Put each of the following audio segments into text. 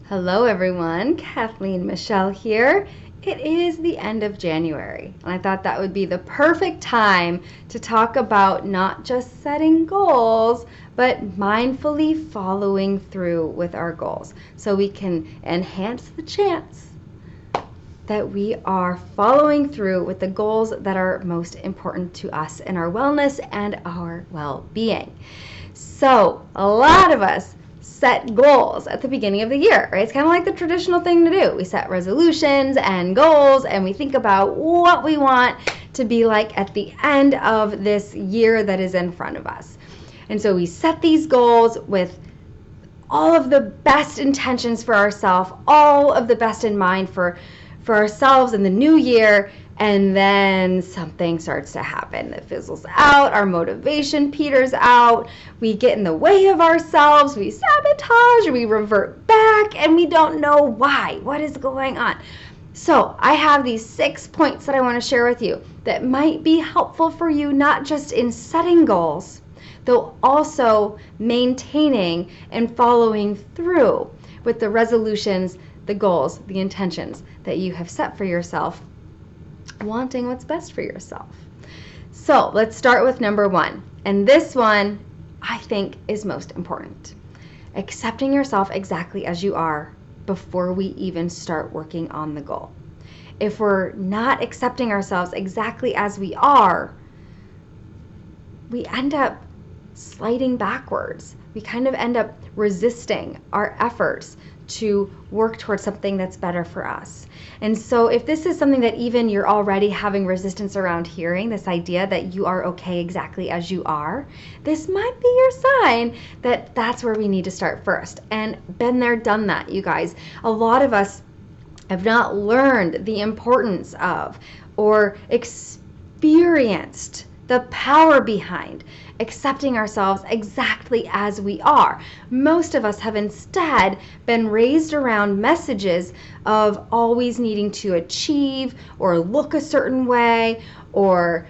Hello everyone, Kathleen Michelle here. It is the end of January, and I thought that would be the perfect time to talk about not just setting goals, but mindfully following through with our goals so we can enhance the chance that we are following through with the goals that are most important to us in our wellness and our well-being. So a lot of us set goals at the beginning of the year, right? It's kind of like the traditional thing to do. We set resolutions and goals, and we think about what we want to be like at the end of this year that is in front of us. And so we set these goals with all of the best intentions for ourselves, all of the best in mind for ourselves in the new year, and then something starts to happen that fizzles out, our motivation peters out, we get in the way of ourselves, we sabotage, we revert back, and we don't know why. What is going on? So I have these 6 points that I want to share with you that might be helpful for you, not just in setting goals, though also maintaining and following through with the resolutions, the goals, the intentions that you have set for yourself, wanting what's best for yourself. So let's start with number 1. And this one I think is most important. Accepting yourself exactly as you are before we even start working on the goal. If we're not accepting ourselves exactly as we are, we end up sliding backwards. We kind of end up resisting our efforts to work towards something that's better for us. And so if this is something that even you're already having resistance around hearing, this idea that you are okay exactly as you are, this might be your sign that that's where we need to start first. And been there, done that, you guys. A lot of us have not learned the importance of or experienced the power behind accepting ourselves exactly as we are. Most of us have instead been raised around messages of always needing to achieve or look a certain way or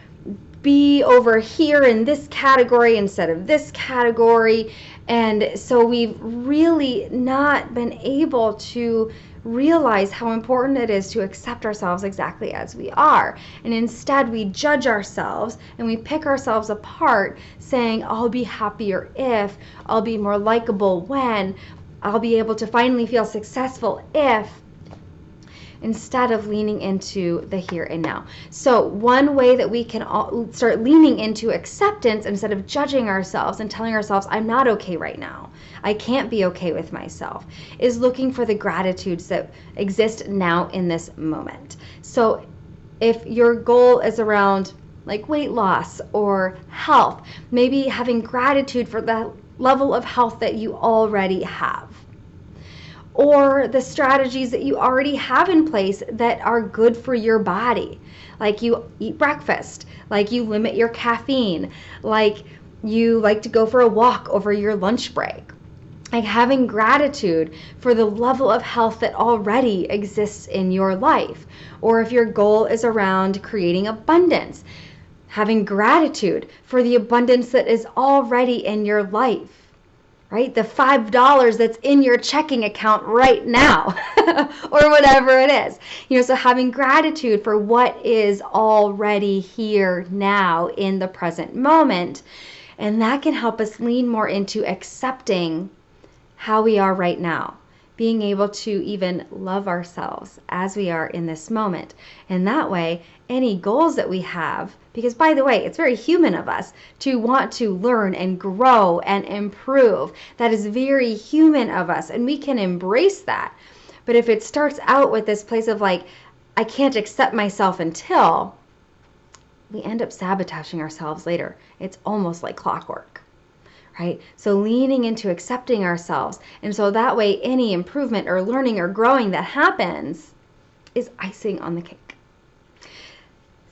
be over here in this category instead of this category. And so we've really not been able to realize how important it is to accept ourselves exactly as we are. And instead we judge ourselves and we pick ourselves apart, saying, I'll be happier if, I'll be more likable when, I'll be able to finally feel successful if, instead of leaning into the here and now. So one way that we can start leaning into acceptance instead of judging ourselves and telling ourselves, I'm not okay right now, I can't be okay with myself, is looking for the gratitudes that exist now in this moment. So if your goal is around like weight loss or health, maybe having gratitude for the level of health that you already have, or the strategies that you already have in place that are good for your body. Like you eat breakfast, like you limit your caffeine, like you like to go for a walk over your lunch break. Like having gratitude for the level of health that already exists in your life. Or if your goal is around creating abundance, having gratitude for the abundance that is already in your life. Right? The $5 that's in your checking account right now or whatever it is. So having gratitude for what is already here now in the present moment. And that can help us lean more into accepting how we are right now. Being able to even love ourselves as we are in this moment. And that way, any goals that we have, because by the way, it's very human of us to want to learn and grow and improve. That is very human of us, and we can embrace that. But if it starts out with this place of like, I can't accept myself until, we end up sabotaging ourselves later. It's almost like clockwork. Right? So leaning into accepting ourselves. And so that way any improvement or learning or growing that happens is icing on the cake.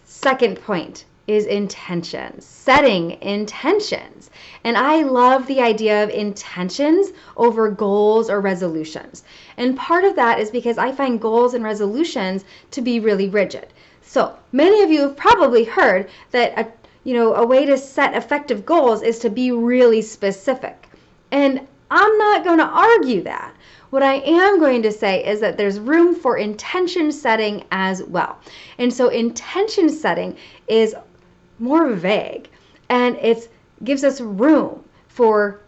Second point is intentions, setting intentions. And I love the idea of intentions over goals or resolutions. And part of that is because I find goals and resolutions to be really rigid. So many of you have probably heard that a way to set effective goals is to be really specific. And I'm not going to argue that. What I am going to say is that there's room for intention setting as well. And so intention setting is more vague, and it gives us room for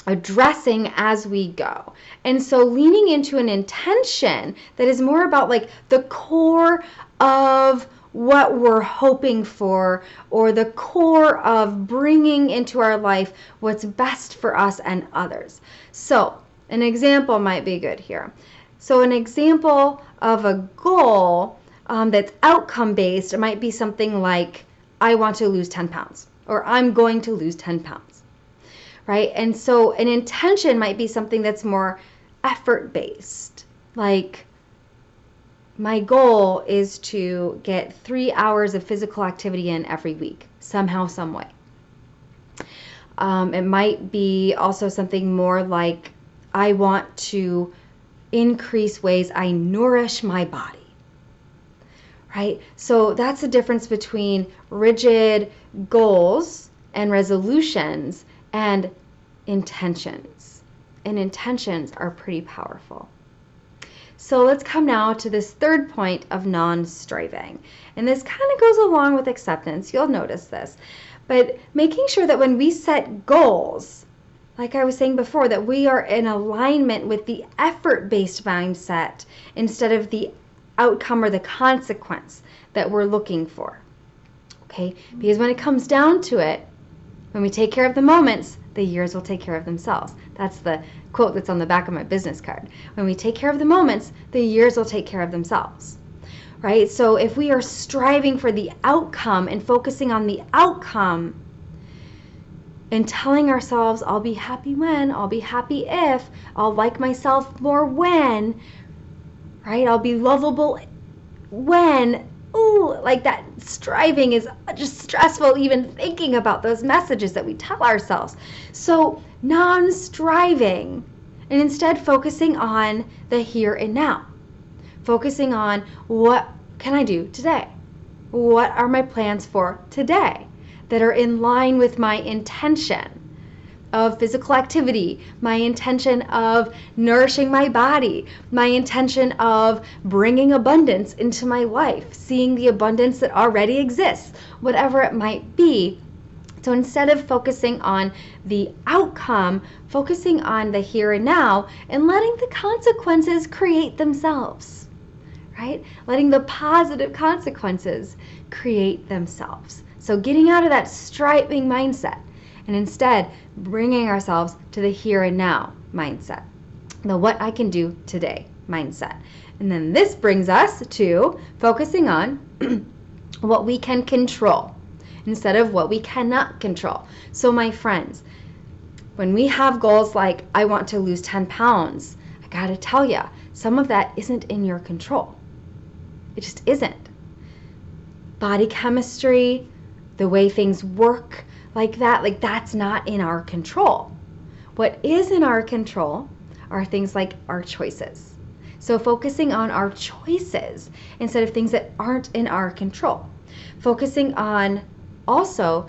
addressing as we go. And so leaning into an intention that is more about like the core of what we're hoping for, or the core of bringing into our life what's best for us and others. So an example might be good here. So an example of a goal that's outcome based, it might be something like, I want to lose 10 pounds, or I'm going to lose 10 pounds, right? And so an intention might be something that's more effort based, like, my goal is to get 3 hours of physical activity in every week, somehow, some way. It might be also something more like, I want to increase ways I nourish my body, right? So that's the difference between rigid goals and resolutions and intentions. And intentions are pretty powerful. So let's come now to this third point of non-striving. And this kind of goes along with acceptance. You'll notice this. But making sure that when we set goals, like I was saying before, that we are in alignment with the effort-based mindset instead of the outcome or the consequence that we're looking for. Okay? Because when it comes down to it, when we take care of the moments, the years will take care of themselves. That's the quote that's on the back of my business card. When we take care of the moments, the years will take care of themselves, right? So if we are striving for the outcome and focusing on the outcome and telling ourselves, I'll be happy when, I'll be happy if, I'll like myself more when, right? I'll be lovable when, ooh, like that striving is just stressful even thinking about those messages that we tell ourselves. So non-striving, and instead focusing on the here and now. Focusing on, what can I do today? What are my plans for today that are in line with my intention of physical activity, my intention of nourishing my body, my intention of bringing abundance into my life, seeing the abundance that already exists, whatever it might be. So instead of focusing on the outcome, focusing on the here and now and letting the consequences create themselves, right? Letting the positive consequences create themselves. So getting out of that striving mindset and instead bringing ourselves to the here and now mindset, the what I can do today mindset. And then this brings us to focusing on what we can control instead of what we cannot control. So my friends, when we have goals like, I want to lose 10 pounds, I gotta tell you, some of that isn't in your control. It just isn't. Body chemistry, the way things work like that, like that's not in our control. What is in our control are things like our choices. So focusing on our choices instead of things that aren't in our control. Focusing on also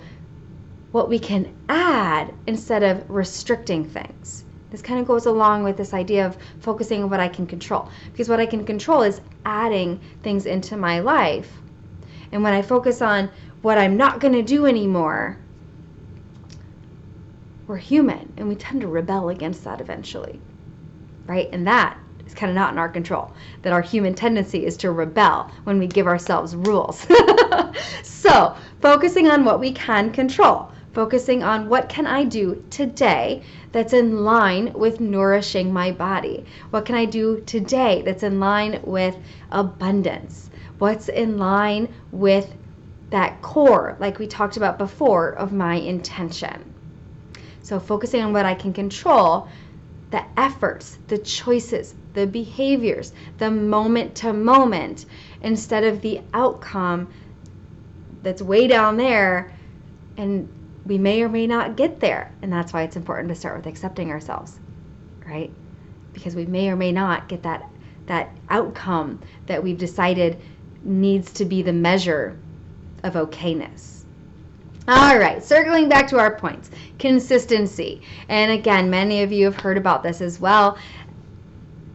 what we can add instead of restricting things. This kind of goes along with this idea of focusing on what I can control. Because what I can control is adding things into my life. And when I focus on what I'm not going to do anymore, we're human and we tend to rebel against that eventually, right? And that is kind of not in our control. That our human tendency is to rebel when we give ourselves rules. So focusing on what we can control, focusing on what can I do today that's in line with nourishing my body. What can I do today that's in line with abundance? What's in line with that core, like we talked about before, of my intention. So focusing on what I can control, the efforts, the choices, the behaviors, the moment to moment, instead of the outcome that's way down there, and we may or may not get there. And that's why it's important to start with accepting ourselves, right? Because we may or may not get that outcome that we've decided needs to be the measure of okayness. All right, circling back to our points, consistency. And again, many of you have heard about this as well,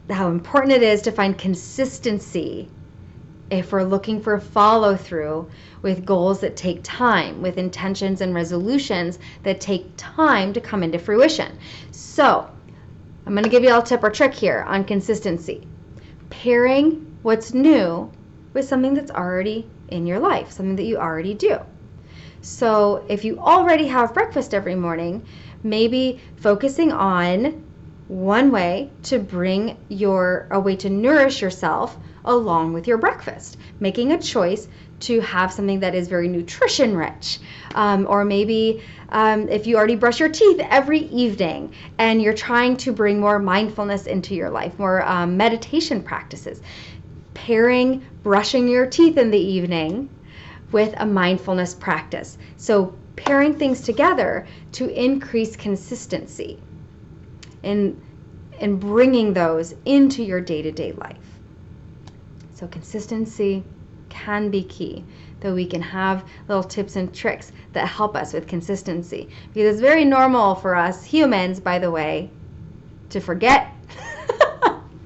how important it is to find consistency if we're looking for follow through with goals that take time, with intentions and resolutions that take time to come into fruition. So I'm going to give you a little tip or trick here on consistency. Pairing what's new with something that's already in your life, something that you already do. So if you already have breakfast every morning, maybe focusing on one way to bring a way to nourish yourself along with your breakfast, making a choice to have something that is very nutrition rich, or maybe if you already brush your teeth every evening and you're trying to bring more mindfulness into your life, more meditation practices, pairing brushing your teeth in the evening with a mindfulness practice. So pairing things together to increase consistency and bringing those into your day-to-day life. So consistency can be key, though we can have little tips and tricks that help us with consistency. Because it's very normal for us humans, by the way, to forget.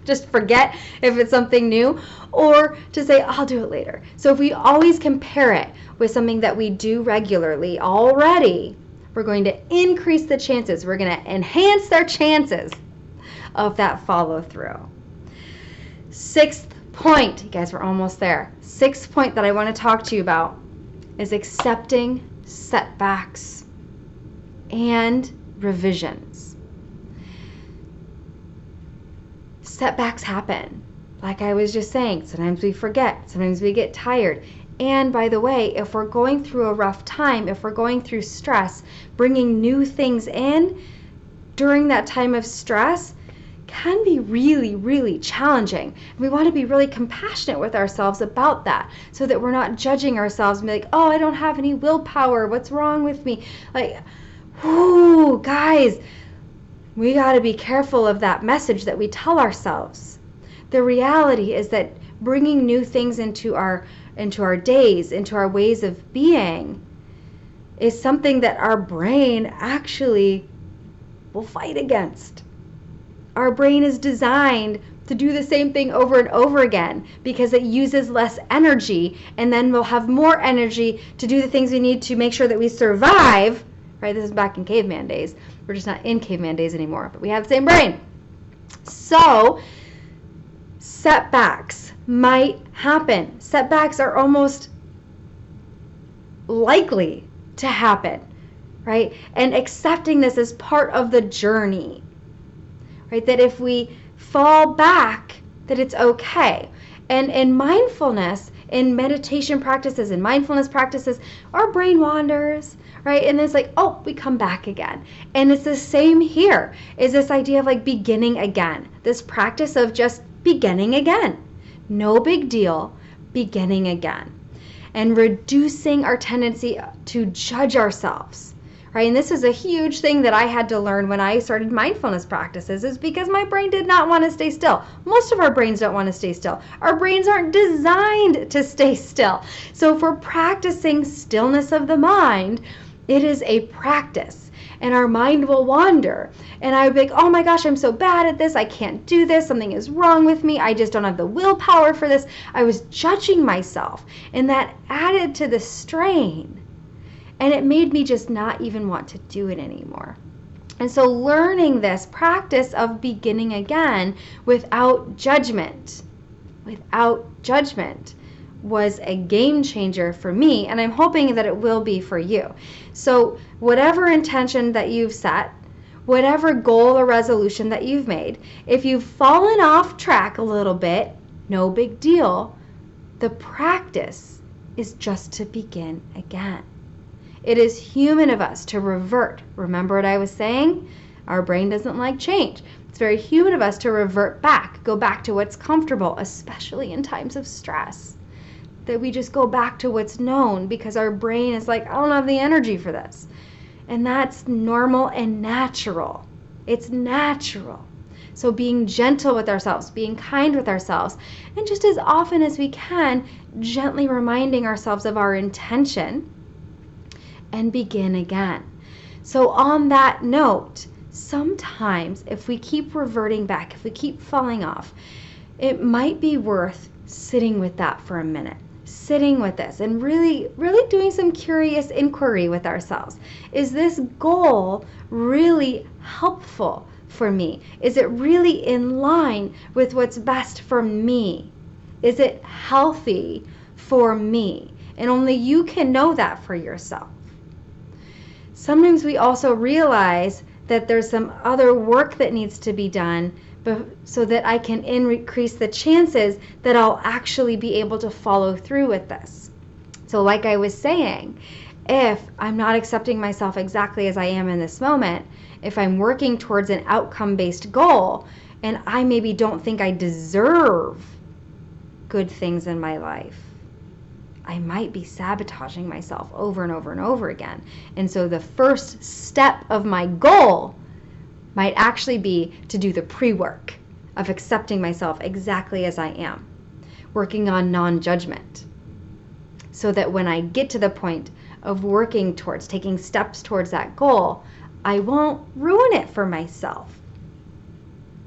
Just forget if it's something new, or to say, I'll do it later. So if we always compare it with something that we do regularly already, we're going to increase the chances. We're going to enhance their chances of that follow through. Sixth point, you guys, we're almost there. Sixth point that I want to talk to you about is accepting setbacks and revisions. Setbacks happen. Like I was just saying, sometimes we forget, sometimes we get tired. And by the way, if we're going through a rough time, if we're going through stress, bringing new things in during that time of stress can be really, really challenging. We want to be really compassionate with ourselves about that so that we're not judging ourselves and be like, oh, I don't have any willpower. What's wrong with me? Like, whoo, guys, we got to be careful of that message that we tell ourselves. The reality is that bringing new things into our days, into our ways of being, is something that our brain actually will fight against. Our brain is designed to do the same thing over and over again because it uses less energy, and then we'll have more energy to do the things we need to make sure that we survive. Right? This is back in caveman days. We're just not in caveman days anymore, but we have the same brain. So setbacks might happen. Setbacks are almost likely to happen, right? And accepting this as part of the journey, right? That if we fall back, that it's okay. And in mindfulness, in meditation practices, in mindfulness practices, our brain wanders, right? And it's like, oh, we come back again. And it's the same here, is this idea of like beginning again, this practice of just beginning again. No big deal, beginning again. And reducing our tendency to judge ourselves, right? And this is a huge thing that I had to learn when I started mindfulness practices, is because my brain did not want to stay still. Most of our brains don't want to stay still. Our brains aren't designed to stay still. So if we're practicing stillness of the mind, it is a practice, and our mind will wander. And I would be like, oh my gosh, I'm so bad at this. I can't do this. Something is wrong with me. I just don't have the willpower for this. I was judging myself, and that added to the strain. And it made me just not even want to do it anymore. And so learning this practice of beginning again without judgment, was a game changer for me, and I'm hoping that it will be for you. So whatever intention that you've set, whatever goal or resolution that you've made, if you've fallen off track a little bit, no big deal. The practice is just to begin again. It is human of us to revert. Remember what I was saying? Our brain doesn't like change. It's very human of us to revert back, go back to what's comfortable, especially in times of stress. That we just go back to what's known because our brain is like, I don't have the energy for this. And that's normal and natural. It's natural. So being gentle with ourselves, being kind with ourselves, and just as often as we can, gently reminding ourselves of our intention and begin again. So on that note, sometimes if we keep reverting back, if we keep falling off, it might be worth sitting with that for a minute, sitting with this and really doing some curious inquiry with ourselves. Is this goal really helpful for me? Is it really in line with what's best for me? Is it healthy for me? And only you can know that for yourself. Sometimes we also realize that there's some other work that needs to be done so that I can increase the chances that I'll actually be able to follow through with this. So like I was saying, if I'm not accepting myself exactly as I am in this moment, if I'm working towards an outcome-based goal and I maybe don't think I deserve good things in my life, I might be sabotaging myself over and over and over again. And so the first step of my goal might actually be to do the pre-work of accepting myself exactly as I am, working on non-judgment, so that when I get to the point of working towards, taking steps towards that goal, I won't ruin it for myself,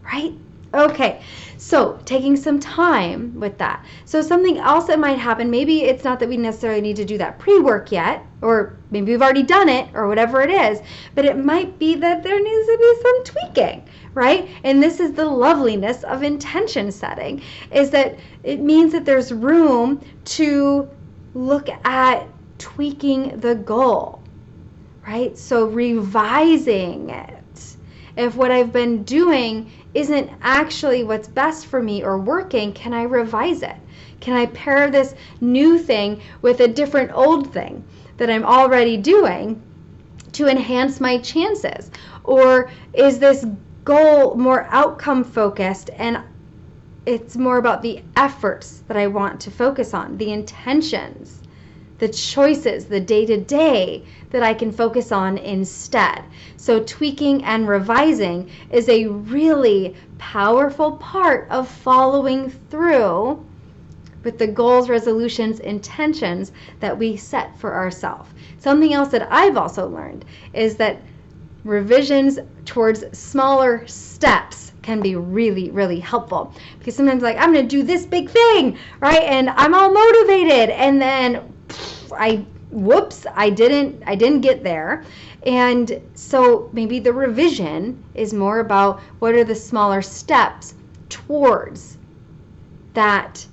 right? Okay, so taking some time with that. So something else that might happen, maybe it's not that we necessarily need to do that pre-work yet, or maybe we've already done it, or whatever it is, but it might be that there needs to be some tweaking, right? And this is the loveliness of intention setting, is that it means that there's room to look at tweaking the goal, right? So revising it. If what I've been doing isn't actually what's best for me or working, can I revise it? Can I pair this new thing with a different old thing that I'm already doing to enhance my chances? Or is this goal more outcome focused and it's more about the efforts that I want to focus on, the intentions, the choices, the day-to-day that I can focus on instead? So tweaking and revising is a really powerful part of following through with the goals, resolutions, intentions that we set for ourselves. Something else that I've also learned is that revisions towards smaller steps can be really, really helpful, because sometimes like I'm going to do this big thing, right? And I'm all motivated, and then I didn't get there. And so maybe the revision is more about what are the smaller steps towards that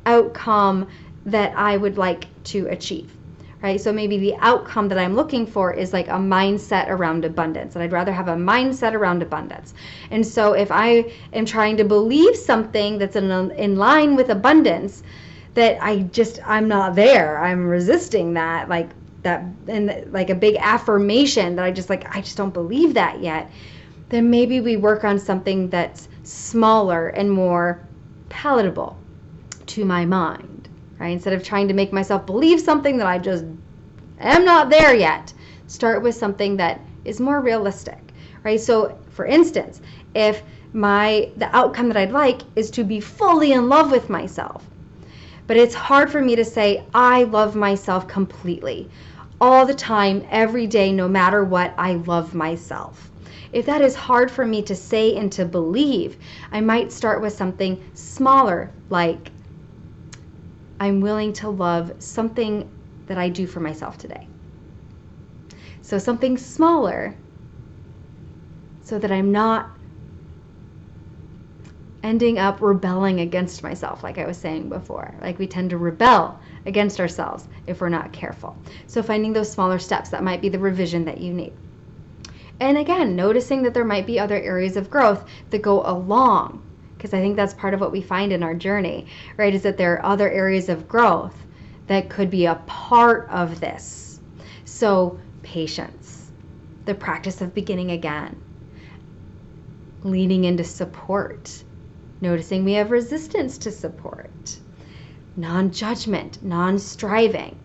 outcome that I would like to achieve, right? So maybe the outcome that I'm looking for is like a mindset around abundance, and I'd rather have a mindset around abundance. And so if I am trying to believe something that's in line with abundance, that I'm not there, I'm resisting that, like that, and like a big affirmation that I just don't believe that yet, then maybe we work on something that's smaller and more palatable to my mind, right? Instead of trying to make myself believe something that I just am not there yet, start with something that is more realistic, right? So for instance, if the outcome that I'd like is to be fully in love with myself, but it's hard for me to say I love myself completely all the time, every day, no matter what, I love myself. If that is hard for me to say and to believe, I might start with something smaller, like I'm willing to love something that I do for myself today. So something smaller, so that I'm not ending up rebelling against myself, like I was saying before. Like we tend to rebel against ourselves if we're not careful. So finding those smaller steps, that might be the revision that you need. And again, noticing that there might be other areas of growth that go along, because I think that's part of what we find in our journey, right? Is that there are other areas of growth that could be a part of this. So patience, the practice of beginning again, leaning into support, noticing we have resistance to support, non-judgment, non-striving,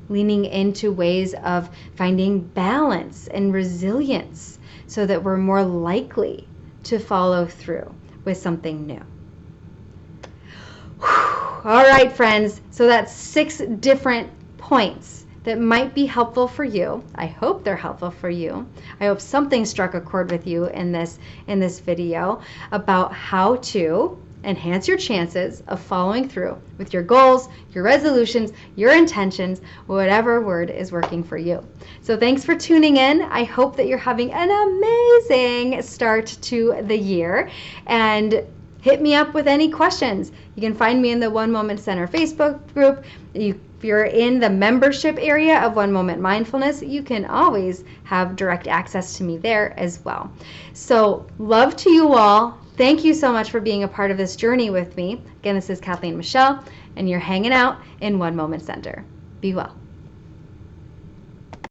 leaning into ways of finding balance and resilience so that we're more likely to follow through with something new. All right, friends, so that's 6 different points that might be helpful for you. I hope they're helpful for you. I hope something struck a chord with you in this video about how to enhance your chances of following through with your goals, your resolutions, your intentions, whatever word is working for you. So thanks for tuning in. I hope that you're having an amazing start to the year, and hit me up with any questions. You can find me in the One Moment Center Facebook group. If you're in the membership area of One Moment Mindfulness, you can always have direct access to me there as well. So love to you all. Thank you so much for being a part of this journey with me. Again, this is Kathleen Michelle, and you're hanging out in One Moment Center. Be well.